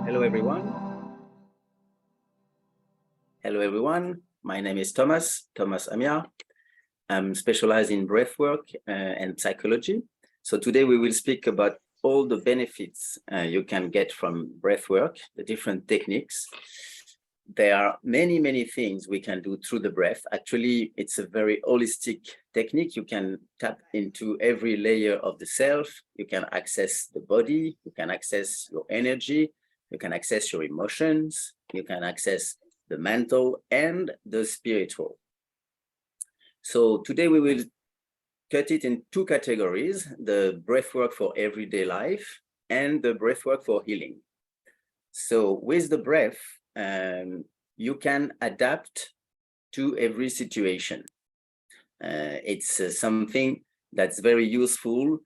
Hello, everyone. Hello, everyone. My name is Thomas Amiard. I'm specialized in breathwork and psychology. So today we will speak about all the benefits you can get from breathwork, the different techniques. There are many, many things we can do through the breath. Actually, it's a very holistic technique. You can tap into every layer of the self. You can access the body. You can access your energy. You can access your emotions. You can access the mental and the spiritual. So today we will cut it in two categories: the breathwork for everyday life and the breathwork for healing. So with the breath, you can adapt to every situation. It's something that's very useful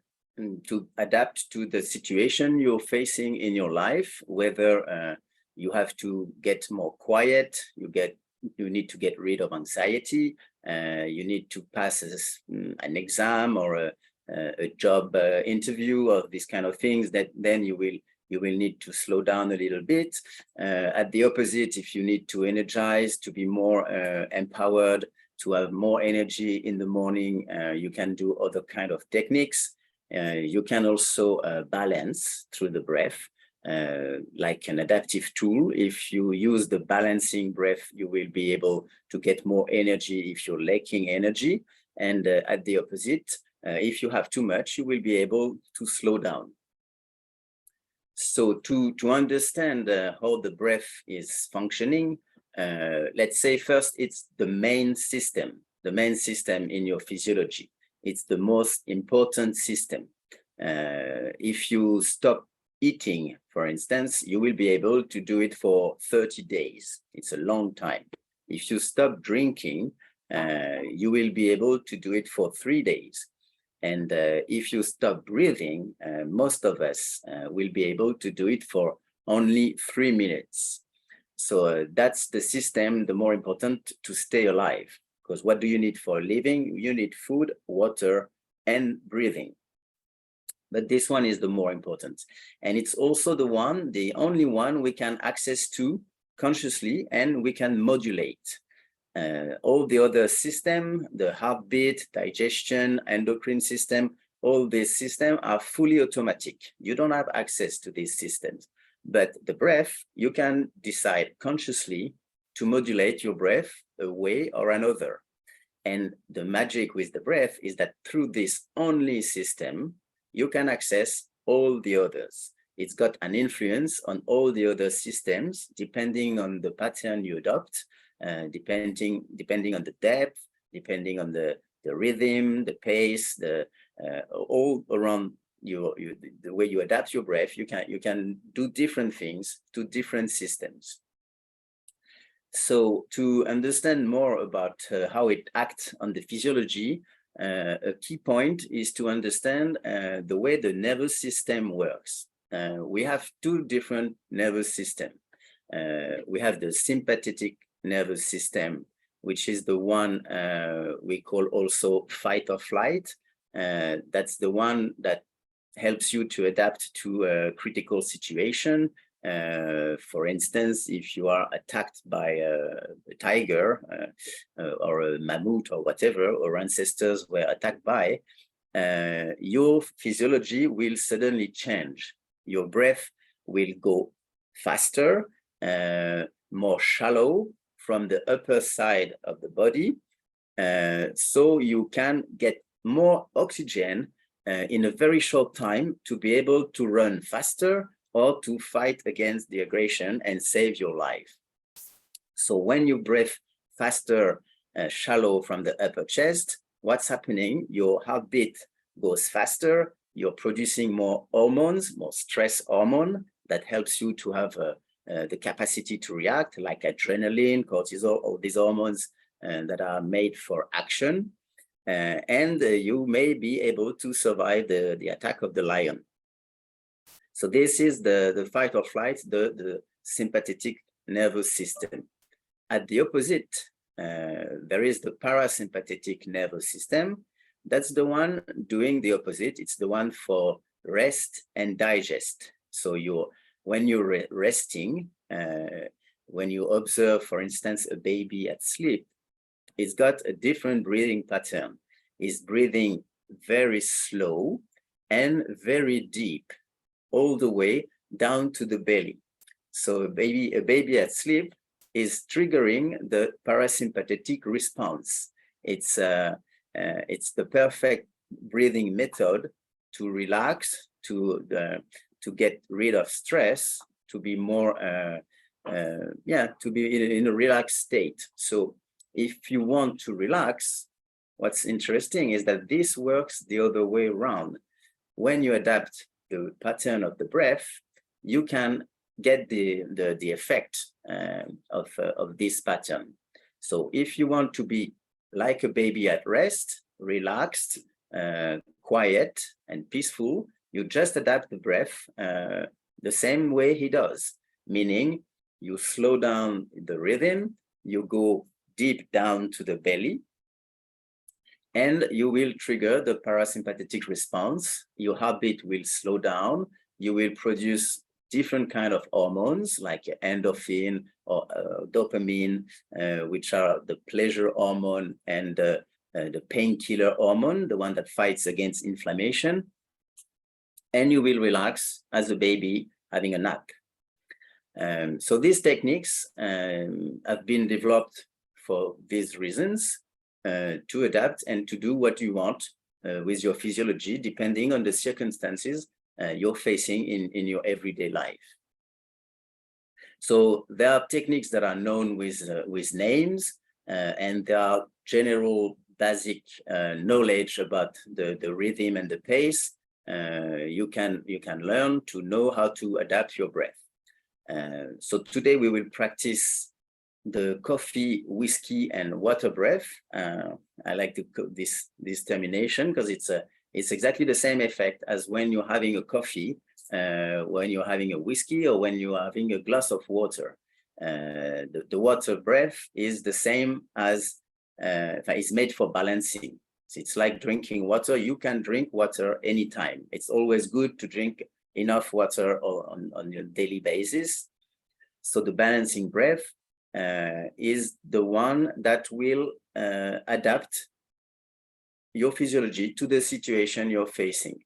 to adapt to the situation you're facing in your life, whether you have to get more quiet, you need to get rid of anxiety, you need to pass an exam or a job interview or these kind of things, that then you will need to slow down a little bit. At the opposite, if you need to energize, to be more empowered, to have more energy in the morning, you can do other kind of techniques. You can also balance through the breath, like an adaptive tool. If you use the balancing breath, you will be able to get more energy if you're lacking energy. And at the opposite, if you have too much, you will be able to slow down. So to understand how the breath is functioning, let's say first it's the main system in your physiology. It's the most important system. If you stop eating, for instance, you will be able to do it for 30 days. It's a long time. If you stop drinking, you will be able to do it for 3 days. And if you stop breathing, most of us will be able to do it for only 3 minutes. So that's the system, the more important to stay alive. Because what do you need for living? You need food, water, and breathing. But this one is the more important. And it's also the only one we can access to consciously, and we can modulate. All the other system, the heartbeat, digestion, endocrine system, all these systems are fully automatic. You don't have access to these systems. But the breath, you can decide consciously to modulate your breath a way or another. And the magic with the breath is that through this only system, you can access all the others. It's got an influence on all the other systems, depending on the pattern you adopt, depending on the depth, depending on the rhythm, the pace, all around the way you adapt your breath. You can do different things to different systems. So to understand more about how it acts on the physiology, a key point is to understand the way the nervous system works. We have two different nervous systems. We have the sympathetic nervous system, which is the one we call also fight or flight. That's the one that helps you to adapt to a critical situation. For instance, if you are attacked by a tiger or a mammoth or whatever, or ancestors were attacked by, your physiology will suddenly change. Your breath will go faster, more shallow from the upper side of the body, so you can get more oxygen in a very short time to be able to run faster or to fight against the aggression and save your life. So when you breathe faster, shallow from the upper chest, what's happening? Your heartbeat goes faster, you're producing more hormones, more stress hormone that helps you to have the capacity to react, like adrenaline, cortisol, all these hormones that are made for action. And you may be able to survive the attack of the lion. So this is the fight or flight, the sympathetic nervous system. At the opposite, there is the parasympathetic nervous system. That's the one doing the opposite. It's the one for rest and digest. So your when you're resting, when you observe, for instance, a baby at sleep, it's got a different breathing pattern. It's breathing very slow and very deep, all the way down to the belly. So a baby at sleep is triggering the parasympathetic response. It's the perfect breathing method to relax, to get rid of stress, to be more to be in a relaxed state. So if you want to relax, what's interesting is that this works the other way around. When you adapt the pattern of the breath, you can get the effect of this pattern. So if you want to be like a baby at rest, relaxed, quiet and peaceful, you just adapt the breath the same way he does, meaning you slow down the rhythm, you go deep down to the belly, and you will trigger the parasympathetic response. Your heartbeat will slow down. You will produce different kind of hormones like endorphin or dopamine, which are the pleasure hormone and the painkiller hormone, the one that fights against inflammation. And you will relax as a baby having a nap. So these techniques have been developed for these reasons, to adapt and to do what you want with your physiology, depending on the circumstances you're facing in your everyday life. So there are techniques that are known with names, and there are general basic knowledge about the rhythm and the pace. You can learn to know how to adapt your breath. So today we will practice the coffee, whiskey, and water breath. I like this termination because it's exactly the same effect as when you're having a coffee, when you're having a whiskey, or when you're having a glass of water. The water breath is the same as, it's made for balancing. So it's like drinking water. You can drink water anytime. It's always good to drink enough water on your daily basis. So the balancing breath is the one that will adapt your physiology to the situation you're facing.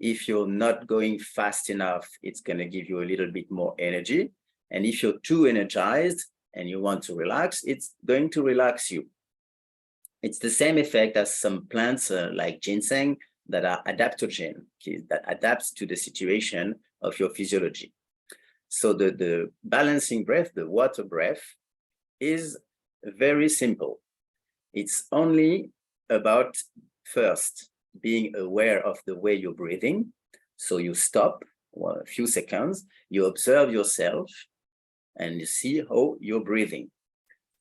If you're not going fast enough, it's going to give you a little bit more energy. And if you're too energized and you want to relax, it's going to relax you. It's the same effect as some plants like ginseng that are adaptogen, that adapts to the situation of your physiology. So the balancing breath, the water breath, is very simple. It's only about first being aware of the way you're breathing. So you stop a few seconds, you observe yourself, and you see how you're breathing.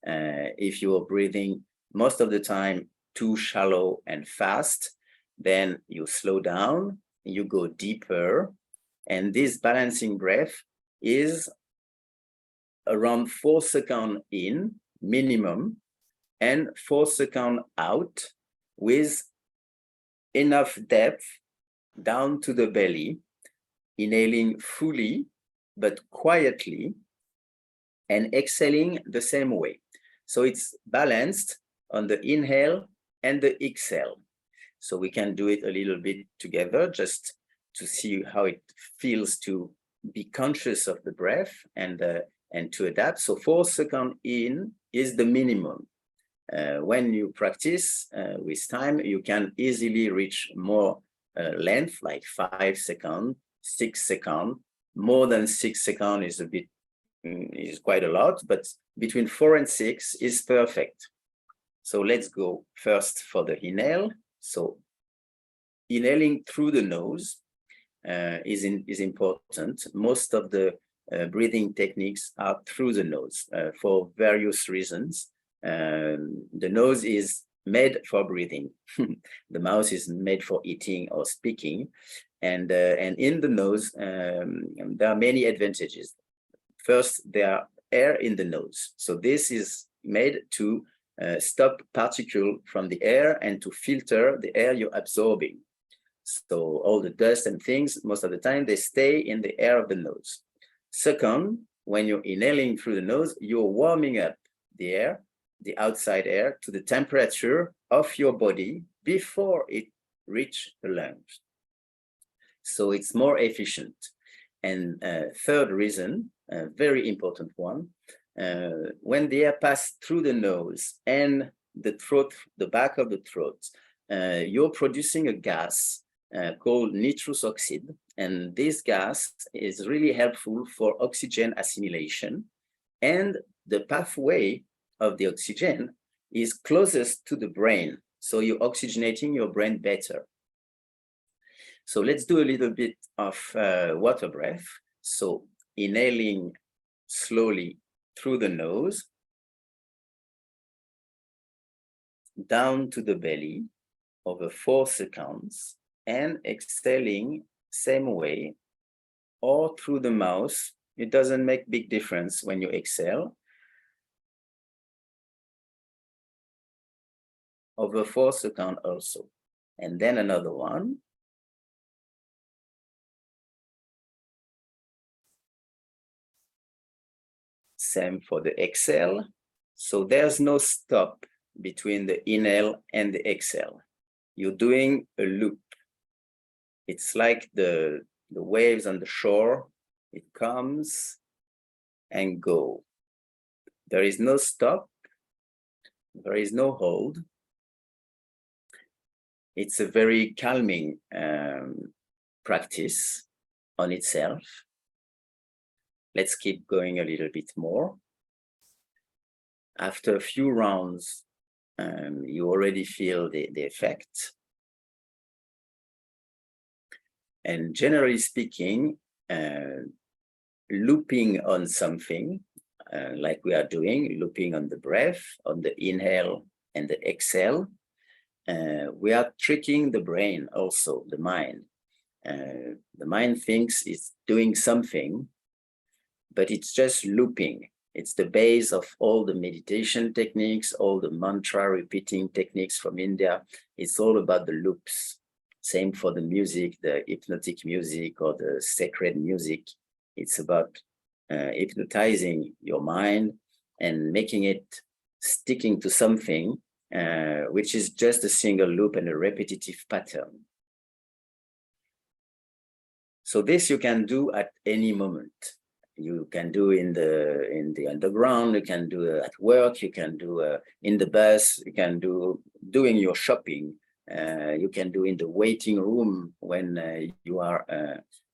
If you are breathing most of the time too shallow and fast, then you slow down, you go deeper, and this balancing breath is around 4 seconds in minimum and 4 seconds out, with enough depth down to the belly, inhaling fully but quietly, and exhaling the same way. So it's balanced on the inhale and the exhale. So we can do it a little bit together just to see how it feels to be conscious of the breath and to adapt. So 4 seconds in is the minimum. When you practice with time, you can easily reach more length, like 5 seconds, 6 seconds. More than 6 seconds is quite a lot, but between 4 and 6 is perfect. So let's go first for the inhale. So inhaling through the nose is important. Most of the breathing techniques are through the nose for various reasons. The nose is made for breathing. The mouth is made for eating or speaking. And in the nose, there are many advantages. First, there are air in the nose. So this is made to stop particles from the air and to filter the air you're absorbing. So all the dust and things, most of the time, they stay in the air of the nose. Second, when you're inhaling through the nose, you're warming up the air, the outside air, to the temperature of your body before it reaches the lungs. So it's more efficient. And third reason, a very important one, when the air passes through the nose and the throat, the back of the throat, you're producing a gas called nitrous oxide. And this gas is really helpful for oxygen assimilation. And the pathway of the oxygen is closest to the brain. So you're oxygenating your brain better. So let's do a little bit of water breath. So inhaling slowly through the nose, down to the belly over 4 seconds, and exhaling same way, or through the mouth. It doesn't make big difference when you exhale. Over 4 seconds also. And then another one. Same for the exhale. So there's no stop between the inhale and the exhale. You're doing a loop. It's like the waves on the shore. It comes and goes. There is no stop. There is no hold. It's a very calming practice on itself. Let's keep going a little bit more. After a few rounds, you already feel the effect. And generally speaking, looping on something, like we are doing, looping on the breath, on the inhale and the exhale, we are tricking the brain also, the mind. The mind thinks it's doing something, but it's just looping. It's the base of all the meditation techniques, all the mantra repeating techniques from India. It's all about the loops. Same for the music, the hypnotic music or the sacred music. It's about hypnotizing your mind and making it sticking to something, which is just a single loop and a repetitive pattern. So this you can do at any moment. You can do in the underground, you can do at work, you can do in the bus, you can do doing your shopping, you can do in the waiting room when you are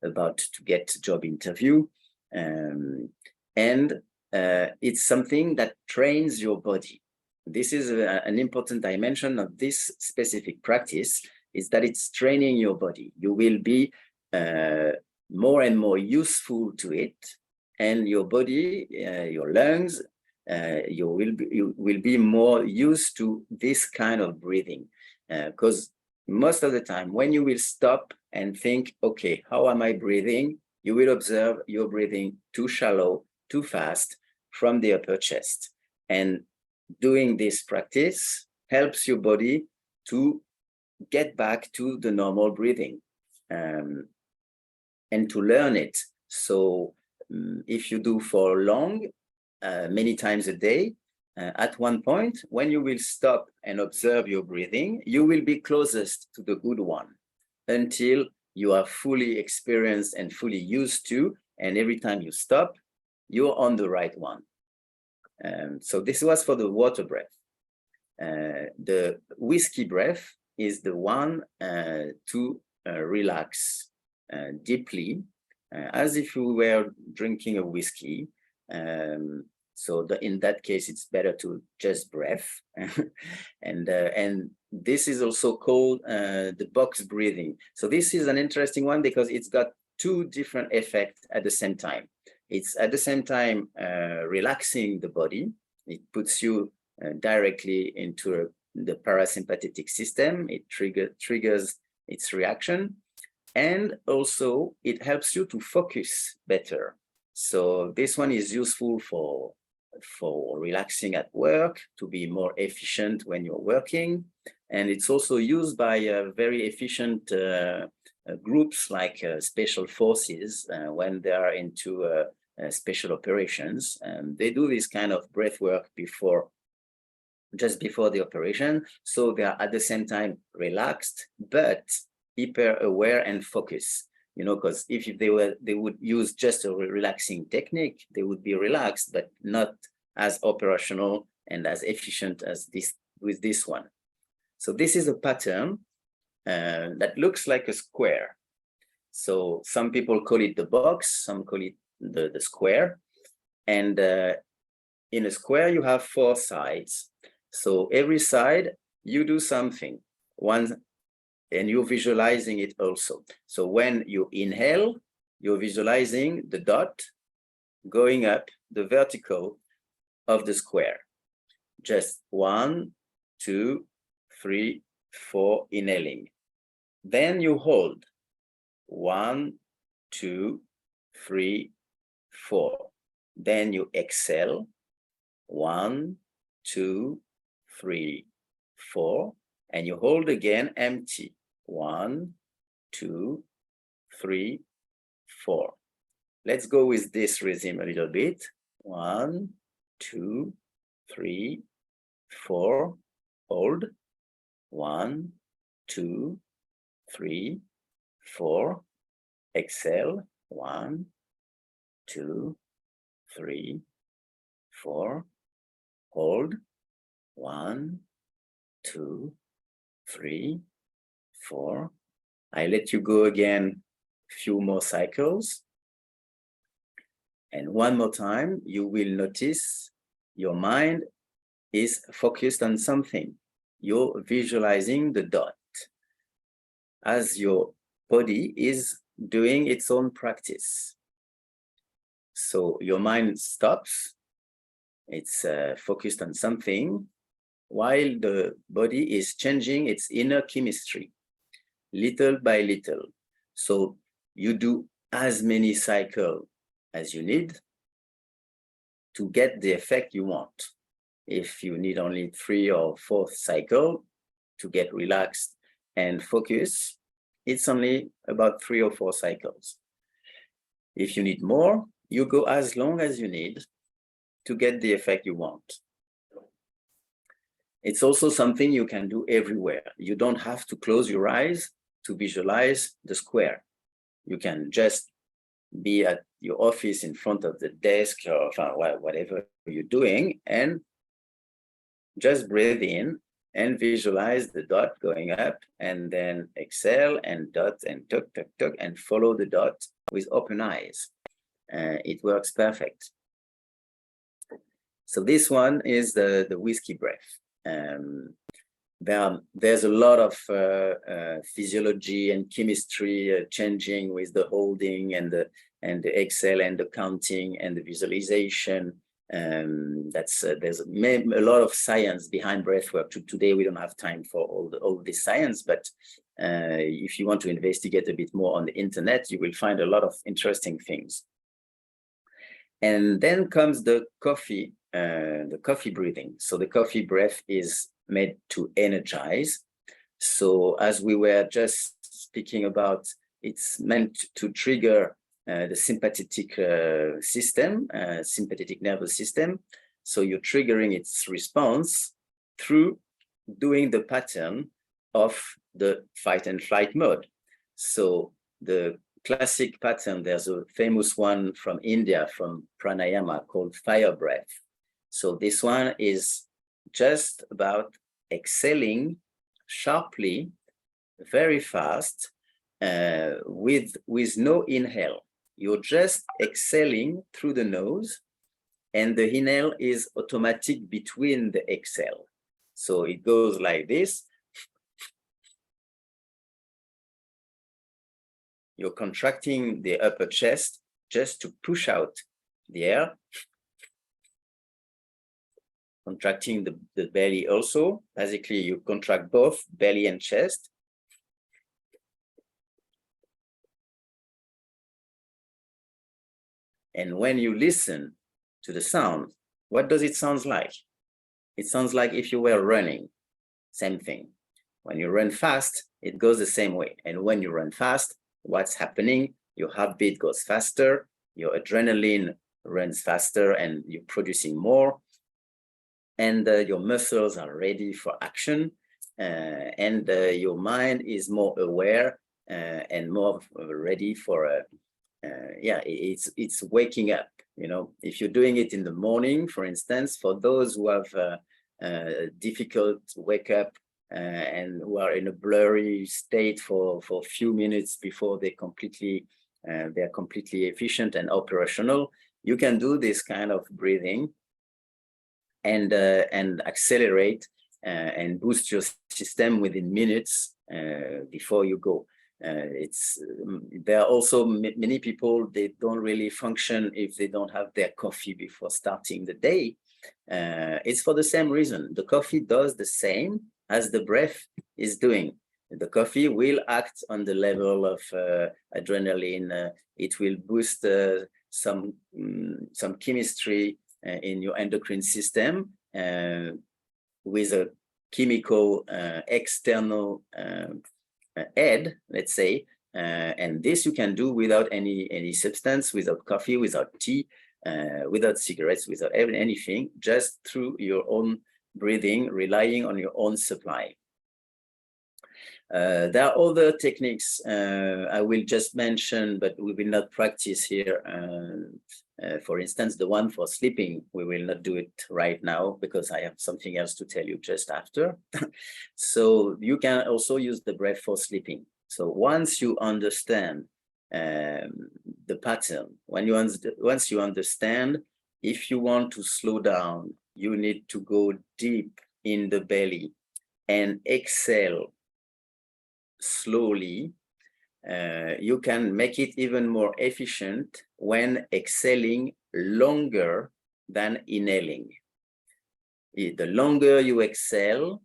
about to get a job interview. And it's something that trains your body. This is an important dimension of this specific practice, is that it's training your body. You will be more and more useful to it. And your body, your lungs, you will be more used to this kind of breathing. Because most of the time, when you will stop and think, okay, how am I breathing? You will observe you're breathing too shallow, too fast from the upper chest. And doing this practice helps your body to get back to the normal breathing and to learn it. So if you do for long, many times a day, at one point, when you will stop and observe your breathing, you will be closest to the good one until you are fully experienced and fully used to, and every time you stop, you're on the right one. So this was for the water breath. The whiskey breath is the one to relax deeply, as if we were drinking a whiskey. So in that case, it's better to just breath. and this is also called the box breathing. So this is an interesting one because it's got two different effects at the same time. It's at the same time relaxing the body. It puts you directly into the parasympathetic system. It triggers its reaction. And also it helps you to focus better. So this one is useful for relaxing at work, to be more efficient when you're working. And it's also used by very efficient groups like special forces when they are into special operations. They do this kind of breath work just before the operation. So they are at the same time relaxed, but hyper aware and focused. You know, because if they would use just a relaxing technique, they would be relaxed, but not as operational and as efficient as this with this one. So this is a pattern that looks like a square. So some people call it the box, some call it the square. And in a square, you have 4 sides. So every side, you do something. And you're visualizing it also. So when you inhale, you're visualizing the dot going up the vertical of the square. Just 1, 2, 3, 4, inhaling. Then you hold 1, 2, 3, 4. Then you exhale 1, 2, 3, 4, and you hold again empty. 1, 2, 3, 4. Let's go with this rhythm a little bit. 1, 2, 3, 4. Hold. 1, 2, 3, 4. Exhale. 1, 2, 3, 4. Hold. 1, 2, 3, 4. I let you go again a few more cycles. And one more time, you will notice your mind is focused on something. You're visualizing the dot as your body is doing its own practice. So your mind stops. It's focused on something while the body is changing its inner chemistry, little by little. So you do as many cycles as you need to get the effect you want. If you need only 3 or 4 cycles to get relaxed and focus, it's only about 3 or 4 cycles. If you need more, you go as long as you need to get the effect you want. It's also something you can do everywhere. You don't have to close your eyes to visualize the square. You can just be at your office in front of the desk or whatever you're doing and just breathe in and visualize the dot going up and then exhale and dot and tuk, tuk, tuk, and follow the dot with open eyes. It works perfect. So this one is the whiskey breath. There's a lot of physiology and chemistry changing with the holding and the exhale and the counting and the visualization. There's a lot of science behind breathwork. Today we don't have time for all this science, but if you want to investigate a bit more on the internet, you will find a lot of interesting things. And then comes the coffee breathing. So the coffee breath is made to energize. So as we were just speaking about, it's meant to trigger the sympathetic sympathetic nervous system. So you're triggering its response through doing the pattern of the fight and flight mode. So the classic pattern, there's a famous one from India, from pranayama, called fire breath. So this one is just about exhaling sharply, very fast, with no inhale. You're just exhaling through the nose, and the inhale is automatic between the exhale. So it goes like this. You're contracting the upper chest just to push out the air. Contracting the belly also. Basically, you contract both belly and chest. And when you listen to the sound, what does it sound like? It sounds like if you were running, same thing. When you run fast, it goes the same way. And when you run fast, what's happening? Your heartbeat goes faster, your adrenaline runs faster and you're producing more. And your muscles are ready for action. And your mind is more aware and more ready for it's waking up. You know, if you're doing it in the morning, for instance, for those who have difficult wake up and who are in a blurry state for a few minutes before they're completely efficient and operational, you can do this kind of breathing and accelerate and boost your system within minutes before you go. There are also many people, they don't really function if they don't have their coffee before starting the day. It's for the same reason. The coffee does the same as the breath is doing. The coffee will act on the level of adrenaline. It will boost some chemistry in your endocrine system with a chemical external aid, let's say, and this you can do without any substance, without coffee, without tea, without cigarettes, without anything, just through your own breathing, relying on your own supply. There are other techniques I will just mention, but we will not practice here. For instance, the one for sleeping, we will not do it right now because I have something else to tell you just after. So you can also use the breath for sleeping. So once you understand the pattern, once you understand, if you want to slow down, you need to go deep in the belly and exhale slowly. You can make it even more efficient when exhaling longer than inhaling. The longer you exhale,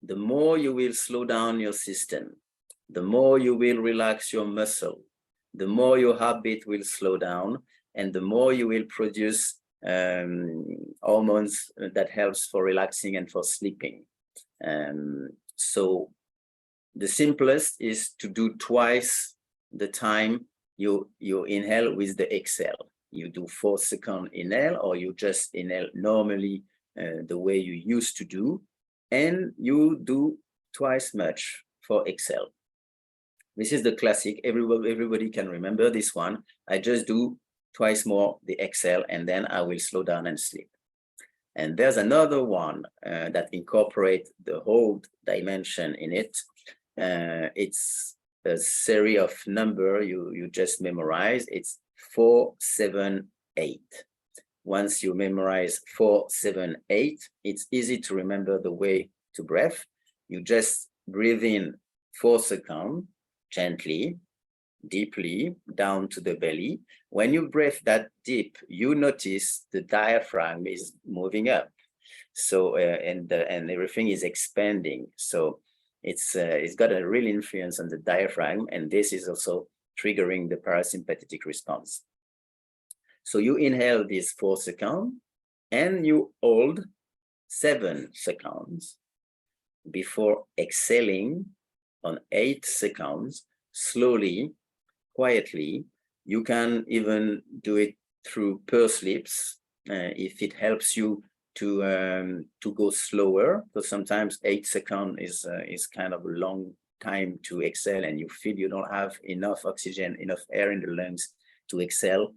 the more you will slow down your system, the more you will relax your muscle, the more your heartbeat will slow down, and the more you will produce hormones that helps for relaxing and for sleeping. So the simplest is to do twice the time you inhale with the exhale. You do 4 second inhale, or you just inhale normally the way you used to do, and you do twice much for exhale. This is the classic. Everybody can remember this one. I just do twice more the exhale, and then I will slow down and sleep. And there's another one that incorporates the whole dimension in it. It's a series of number you just memorize. It's 4, 7, 8. Once you memorize 4, 7, 8, it's easy to remember the way to breath. You just breathe in 4 seconds, gently, deeply, down to the belly. When you breathe that deep, you notice the diaphragm is moving up. So, and everything is expanding. So it's got a real influence on the diaphragm, and this is also triggering the parasympathetic response. So you inhale these 4 seconds and you hold 7 seconds before exhaling on 8 seconds, slowly, quietly. You can even do it through pursed lips if it helps you to go slower, because sometimes 8 seconds is kind of a long time to exhale, and you feel you don't have enough oxygen, enough air in the lungs to exhale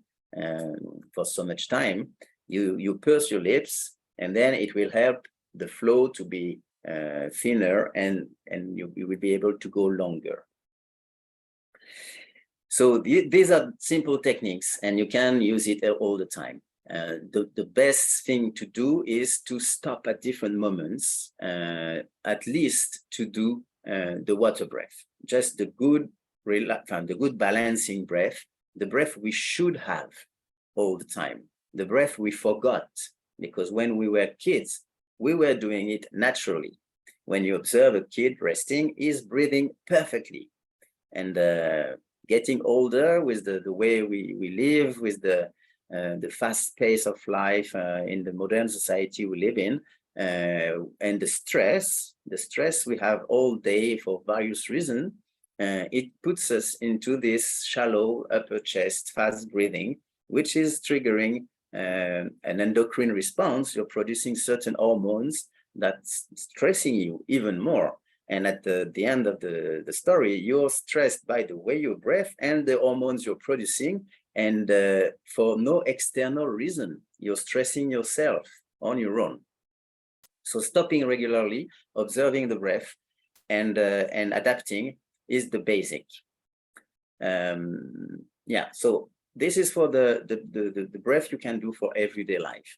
for so much time. You purse your lips, and then it will help the flow to be thinner, and you will be able to go longer. So these are simple techniques, and you can use it all the time. The best thing to do is to stop at different moments, at least to do the water breath, just the good balancing breath, the breath we should have all the time, the breath we forgot, because when we were kids, we were doing it naturally. When you observe a kid resting, he's breathing perfectly. And getting older with the way we live, with the fast pace of life in the modern society we live in, and the stress we have all day for various reasons, it puts us into this shallow upper chest, fast breathing, which is triggering an endocrine response. You're producing certain hormones that's stressing you even more. And at the end of the story, you're stressed by the way you breathe and the hormones you're producing. And for no external reason, you're stressing yourself on your own. So stopping regularly, observing the breath, and adapting is the basic. So this is for the breath you can do for everyday life.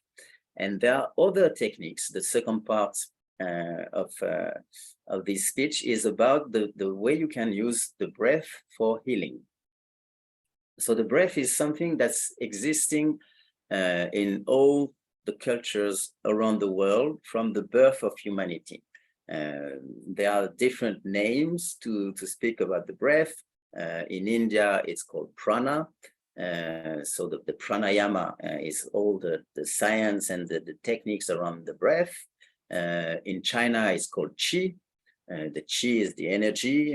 And there are other techniques. The second part of this speech is about the way you can use the breath for healing. So the breath is something that's existing in all the cultures around the world from the birth of humanity. There are different names to speak about the breath. In India, it's called prana. So the pranayama is all the science and the techniques around the breath. In China, it's called qi. The qi is the energy.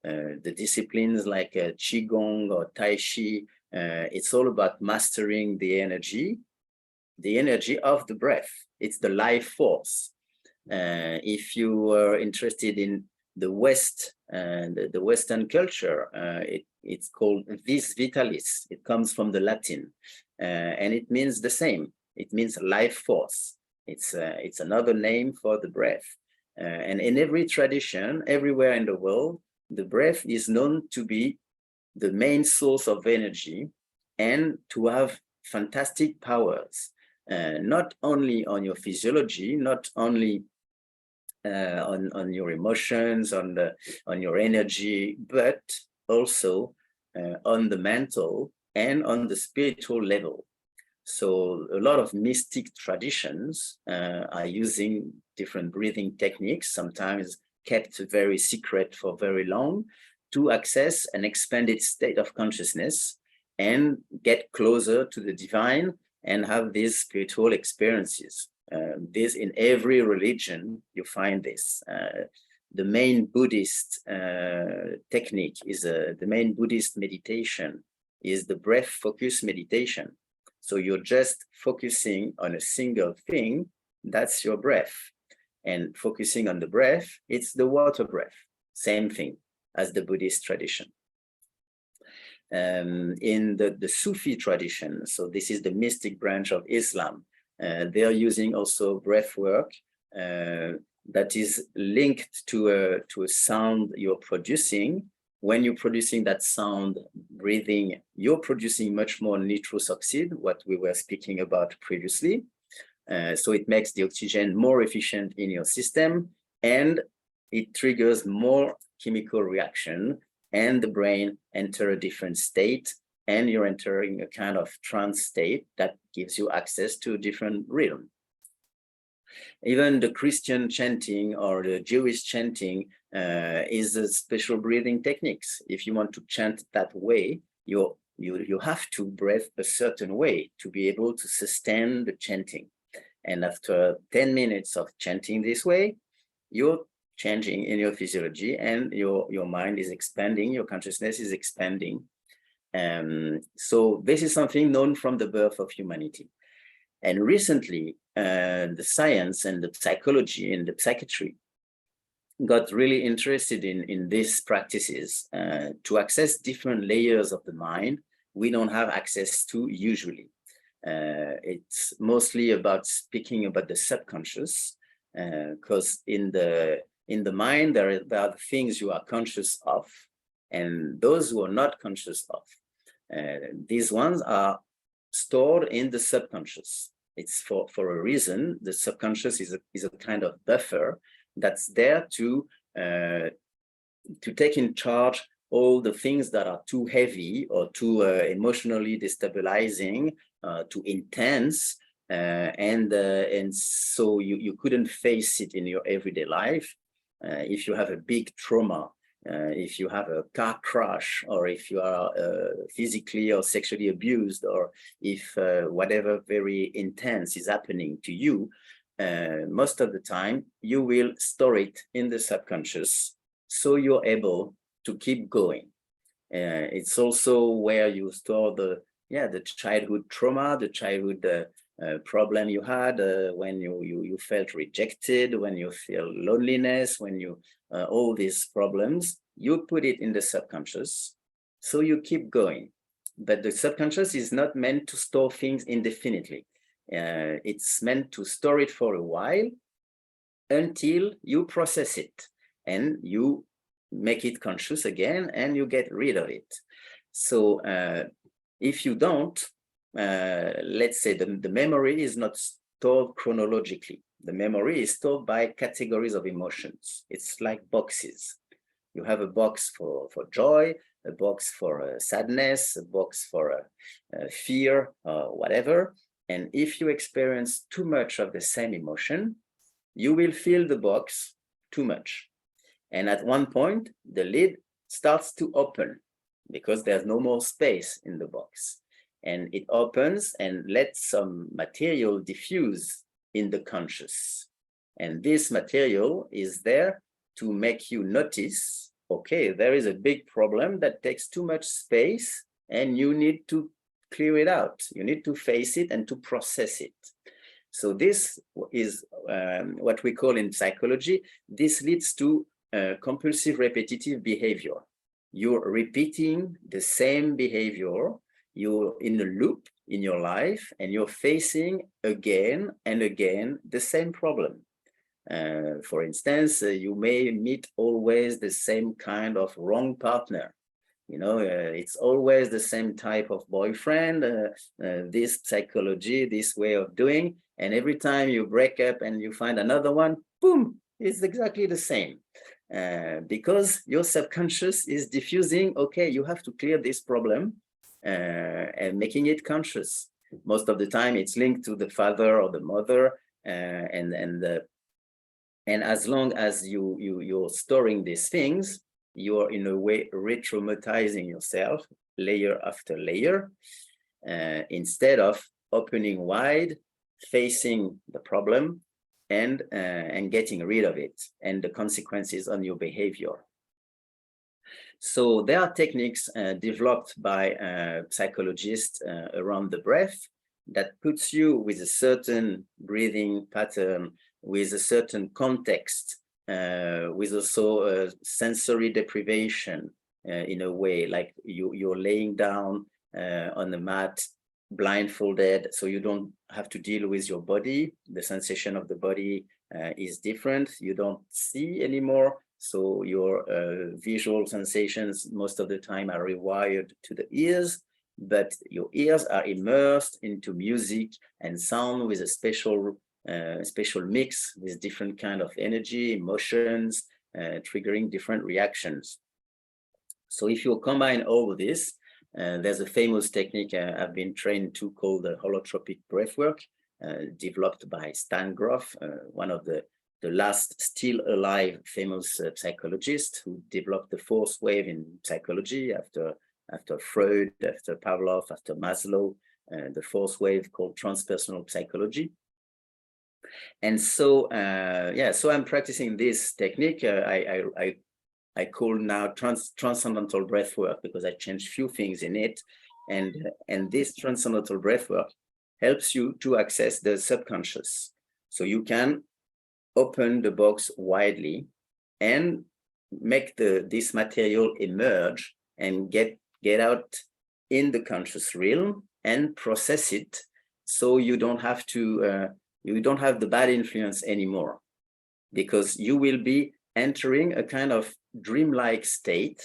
The disciplines like qigong or tai chi, it's all about mastering the energy of the breath. It's the life force. If you are interested in the West and the Western culture, it's called vis vitalis. It comes from the Latin, and it means the same. It means life force. It's another name for the breath. And in every tradition, everywhere in the world, the breath is known to be the main source of energy and to have fantastic powers, not only on your physiology, not only on your emotions, on your energy, but also on the mental and on the spiritual level. So a lot of mystic traditions are using different breathing techniques, sometimes kept very secret for very long, to access an expanded state of consciousness and get closer to the divine and have these spiritual experiences. This in every religion, you find this. The main Buddhist technique is the main Buddhist meditation is the breath focus meditation. So you're just focusing on a single thing, that's your breath. And focusing on the breath, it's the water breath, same thing as the Buddhist tradition. In the Sufi tradition, so this is the mystic branch of Islam, they are using also breath work that is linked to a sound you're producing. When you're producing that sound, breathing, you're producing much more nitrous oxide, what we were speaking about previously. So it makes the oxygen more efficient in your system, and it triggers more chemical reaction, and the brain enter a different state, and you're entering a kind of trance state that gives you access to a different rhythm. Even the Christian chanting or the Jewish chanting is a special breathing techniques. If you want to chant that way, you have to breathe a certain way to be able to sustain the chanting. And after 10 minutes of chanting this way, you're changing in your physiology and your mind is expanding, your consciousness is expanding. So this is something known from the birth of humanity. And recently, the science and the psychology and the psychiatry got really interested in these practices to access different layers of the mind we don't have access to usually. It's mostly about speaking about the subconscious, because in the mind, there are things you are conscious of, and those who are not conscious of. These ones are stored in the subconscious. It's for a reason. The subconscious is a kind of buffer that's there to take in charge all the things that are too heavy or too emotionally destabilizing, too intense, and so you couldn't face it in your everyday life. If you have a big trauma, if you have a car crash, or if you are physically or sexually abused, or if whatever very intense is happening to you, most of the time you will store it in the subconscious, so you're able to keep going. It's also where you store the childhood trauma, the childhood problem you had when you felt rejected, when you feel loneliness, when you all these problems, you put it in the subconscious, so you keep going. But the subconscious is not meant to store things indefinitely. It's meant to store it for a while until you process it and you make it conscious again and you get rid of it. So if you don't, let's say the memory is not stored chronologically. The memory is stored by categories of emotions. It's like boxes. You have a box for joy, a box for sadness, a box for fear, or whatever. And if you experience too much of the same emotion, you will fill the box too much. And at one point, the lid starts to open because there's no more space in the box. And it opens and lets some material diffuse in the conscious. And this material is there to make you notice, okay, there is a big problem that takes too much space and you need to clear it out. You need to face it and to process it. So this is what we call in psychology, this leads to compulsive repetitive behavior. You're repeating the same behavior, you're in a loop in your life, and you're facing again and again the same problem. For instance, you may meet always the same kind of wrong partner. You know, it's always the same type of boyfriend, this psychology, this way of doing. And every time you break up and you find another one, boom, it's exactly the same. Because your subconscious is diffusing, okay, you have to clear this problem and making it conscious. Most of the time it's linked to the father or the mother, and as long as you're storing these things, you're in a way re-traumatizing yourself layer after layer, instead of opening wide, facing the problem and getting rid of it and the consequences on your behavior. So there are techniques developed by psychologists around the breath that puts you with a certain breathing pattern, with a certain context, with also sensory deprivation in a way, like you're laying down on the mat blindfolded, so you don't have to deal with your body. The sensation of the body is different. You don't see anymore, so your visual sensations most of the time are rewired to the ears, but your ears are immersed into music and sound with a special mix with different kind of energy, emotions, triggering different reactions. So if you combine all of this, there's a famous technique I've been trained to called the holotropic breathwork, developed by Stan Grof, one of the last still alive famous psychologists who developed the fourth wave in psychology after Freud, after Pavlov, after Maslow, the fourth wave called transpersonal psychology. And so, so I'm practicing this technique. I call now transcendental breathwork because I changed few things in it. And this transcendental breathwork helps you to access the subconscious. So you can open the box widely and make this material emerge and get out in the conscious realm and process it, so you don't have to you don't have the bad influence anymore, because you will be entering a kind of dreamlike state.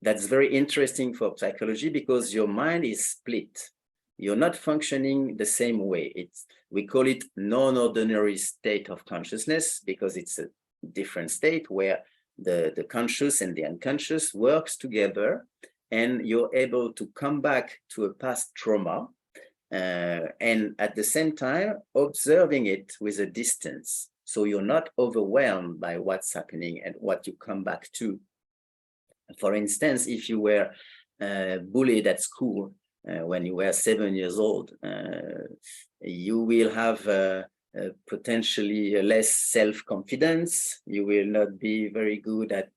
That's very interesting for psychology because your mind is split. You're not functioning the same way. We call it non-ordinary state of consciousness because it's a different state where the conscious and the unconscious works together, and you're able to come back to a past trauma and at the same time observing it with a distance. So you're not overwhelmed by what's happening and what you come back to. For instance, if you were bullied at school when you were 7 years old, you will have potentially less self-confidence. You will not be very good at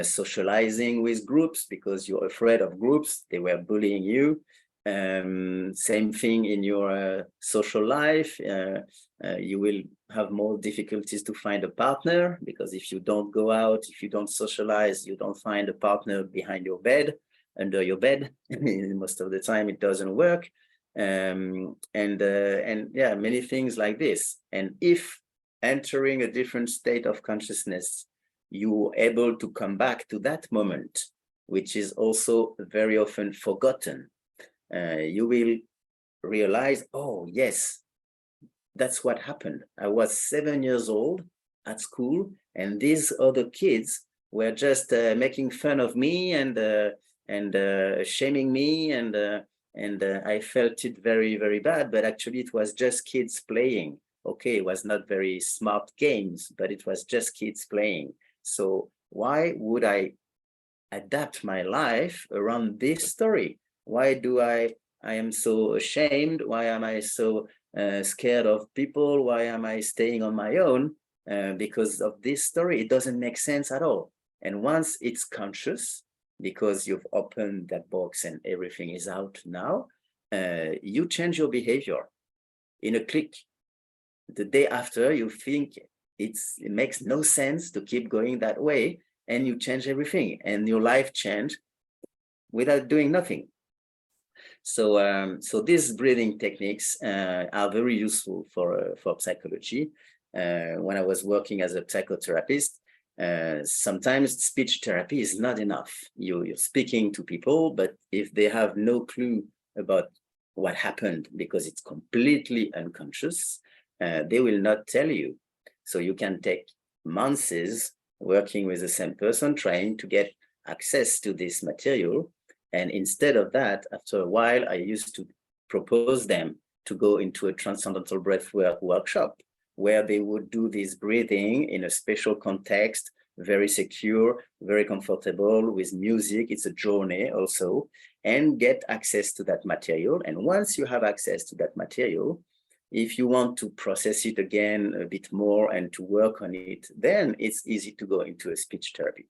socializing with groups because you're afraid of groups. They were bullying you. Same thing in your social life. You will have more difficulties to find a partner because if you don't go out, if you don't socialize, you don't find a partner behind your bed, under your bed. Most of the time it doesn't work. And yeah, many things like this. And if entering a different state of consciousness, you're able to come back to that moment, which is also very often forgotten. You will realize, oh, yes, that's what happened. I was 7 years old at school, and these other kids were just making fun of me and shaming me, and I felt it very, very bad. But actually, it was just kids playing. Okay, it was not very smart games, but it was just kids playing. So why would I adapt my life around this story? Why do I am so ashamed? Why am I so scared of people? Why am I staying on my own? Because of this story, it doesn't make sense at all. And once it's conscious, because you've opened that box and everything is out now, you change your behavior in a click. The day after, you think it makes no sense to keep going that way, and you change everything, and your life changed without doing nothing. So, so these breathing techniques are very useful for psychology. When I was working as a psychotherapist, sometimes speech therapy is not enough. You're speaking to people, but if they have no clue about what happened because it's completely unconscious, they will not tell you. So you can take months working with the same person, trying to get access to this material. And instead of that, after a while, I used to propose them to go into a transcendental breathwork workshop where they would do this breathing in a special context, very secure, very comfortable with music. It's a journey also, and get access to that material. And once you have access to that material, if you want to process it again a bit more and to work on it, then it's easy to go into a speech therapy.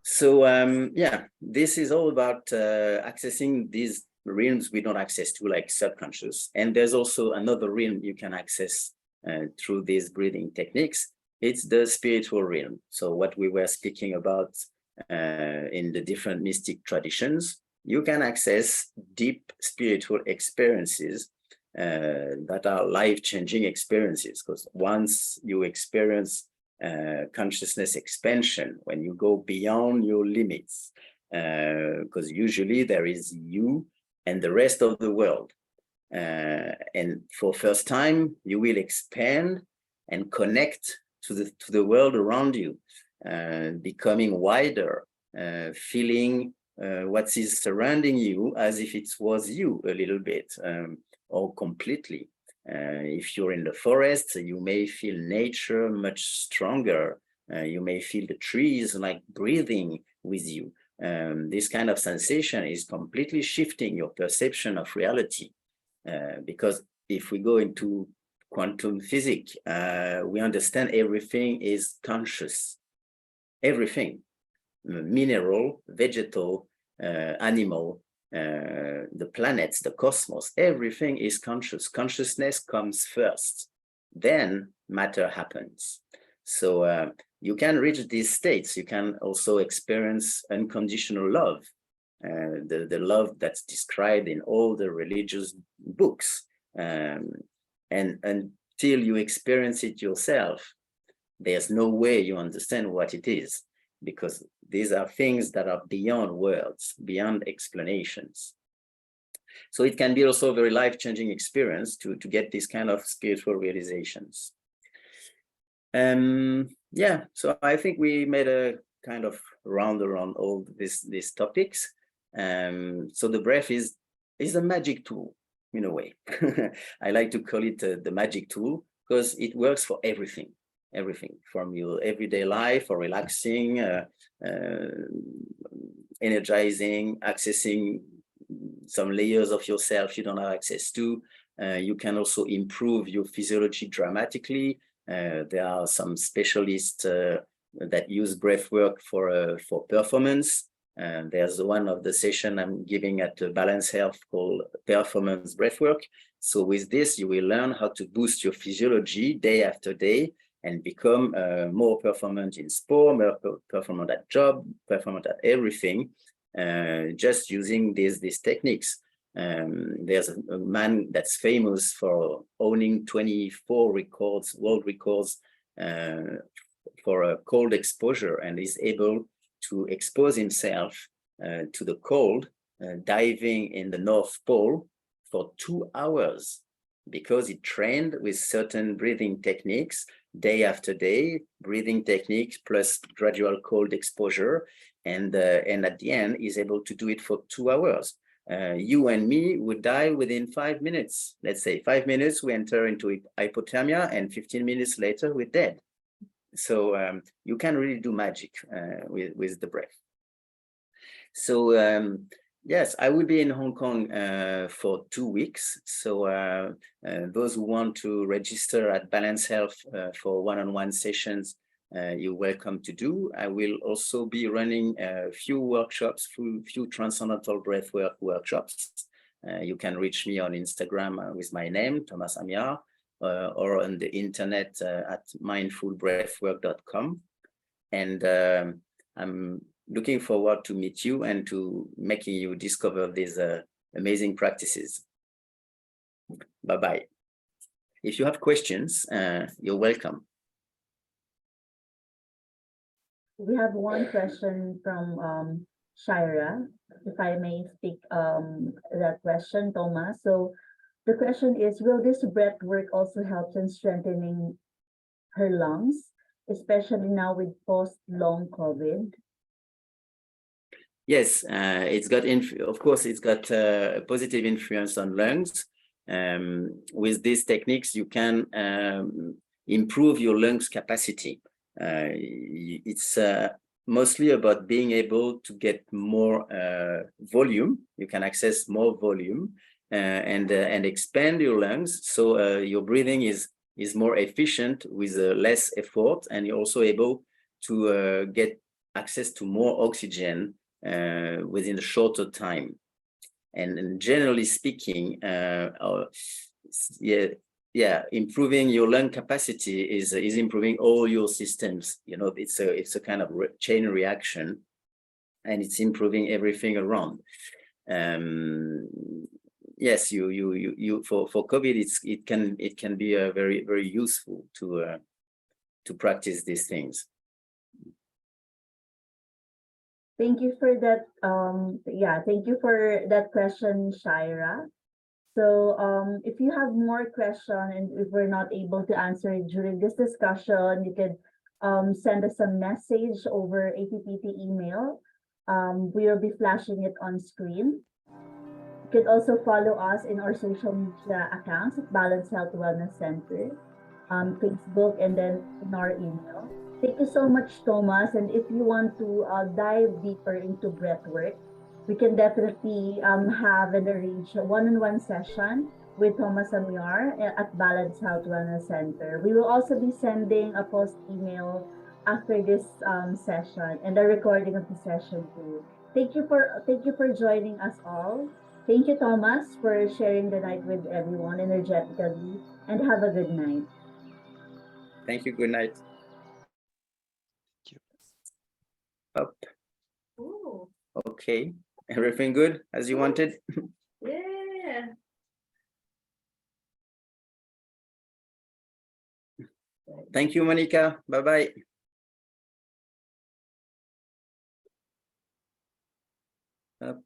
So yeah, this is all about accessing these realms we don't access to, like subconscious. And there's also another realm you can access through these breathing techniques. It's the spiritual realm. So what we were speaking about in the different mystic traditions, you can access deep spiritual experiences that are life-changing experiences, because once you experience consciousness expansion, when you go beyond your limits, because usually there is you and the rest of the world. And for first time, you will expand and connect to the world around you, becoming wider, feeling what is surrounding you as if it was you a little bit, or completely. If you're in the forest, you may feel nature much stronger. You may feel the trees like breathing with you. This kind of sensation is completely shifting your perception of reality. Because if we go into quantum physics, we understand everything is conscious. Everything, mineral, vegetal, animal, the planets, the cosmos, everything is conscious. Consciousness comes first, then matter happens. So you can reach these states. You can also experience unconditional love, the love that's described in all the religious books. And until you experience it yourself, there's no way you understand what it is, because these are things that are beyond words, beyond explanations. So it can be also a very life-changing experience to get these kind of spiritual realizations. Yeah, so I think we made a kind of round around all these topics. So the breath is a magic tool in a way. I like to call it the magic tool because it works for everything from your everyday life, or relaxing, energizing, accessing some layers of yourself you don't have access to. You can also improve your physiology dramatically. There are some specialists that use breath work for performance. There's one of the session I'm giving at Balance Health called Performance Breathwork. So with this, you will learn how to boost your physiology day after day and become more performant in sport, more performant at job, performant at everything, just using these techniques. There's a man that's famous for owning 24 records, world records, for a cold exposure, and is able to expose himself to the cold, diving in the North Pole for 2 hours because he trained with certain breathing techniques day after day, breathing techniques plus gradual cold exposure, and at the end is able to do it for 2 hours. You and me would die within 5 minutes. Let's say 5 minutes, we enter into hypothermia, and 15 minutes later, we're dead. So you can really do magic with the breath. So yes, I will be in Hong Kong for 2 weeks. So those who want to register at Balance Health for one-on-one sessions, you're welcome to do. I will also be running a few workshops, few transcendental breathwork workshops. You can reach me on Instagram with my name, Thomas Amiard, or on the internet at mindfulbreathwork.com. And I'm looking forward to meet you and to making you discover these amazing practices. Bye-bye. If you have questions, you're welcome. We have one question from Shira, if I may speak that question, Thomas. So the question is, will this breath work also help in strengthening her lungs, especially now with post-long COVID? Yes, it's got, of course, it's got a positive influence on lungs. With these techniques, you can improve your lungs capacity. It's mostly about being able to get more volume. You can access more volume and expand your lungs, so your breathing is more efficient with less effort, and you're also able to get access to more oxygen within a shorter time. And generally speaking, improving your lung capacity is improving all your systems. You know, it's a kind of chain reaction, and it's improving everything around. Yes, for COVID, it can be very, very useful to practice these things. Thank you for that. Thank you for that question, Shira. So if you have more questions and if we're not able to answer it during this discussion, you could send us a message over APPT email. We'll be flashing it on screen. You could also follow us in our social media accounts at Balance Health Wellness Center, Facebook, and then in our email. Thank you so much, Thomas. And if you want to dive deeper into breathwork, we can definitely have and arrange a one-on-one session with Thomas Amiard at Balance Health Wellness Center. We will also be sending a post email after this session and a recording of the session too. Thank you for joining us all. Thank you, Thomas, for sharing the night with everyone energetically, and have a good night. Thank you. Good night. Up. Ooh. Okay. Everything good as you wanted? Yeah. Thank you, Monica. Bye-bye. Up.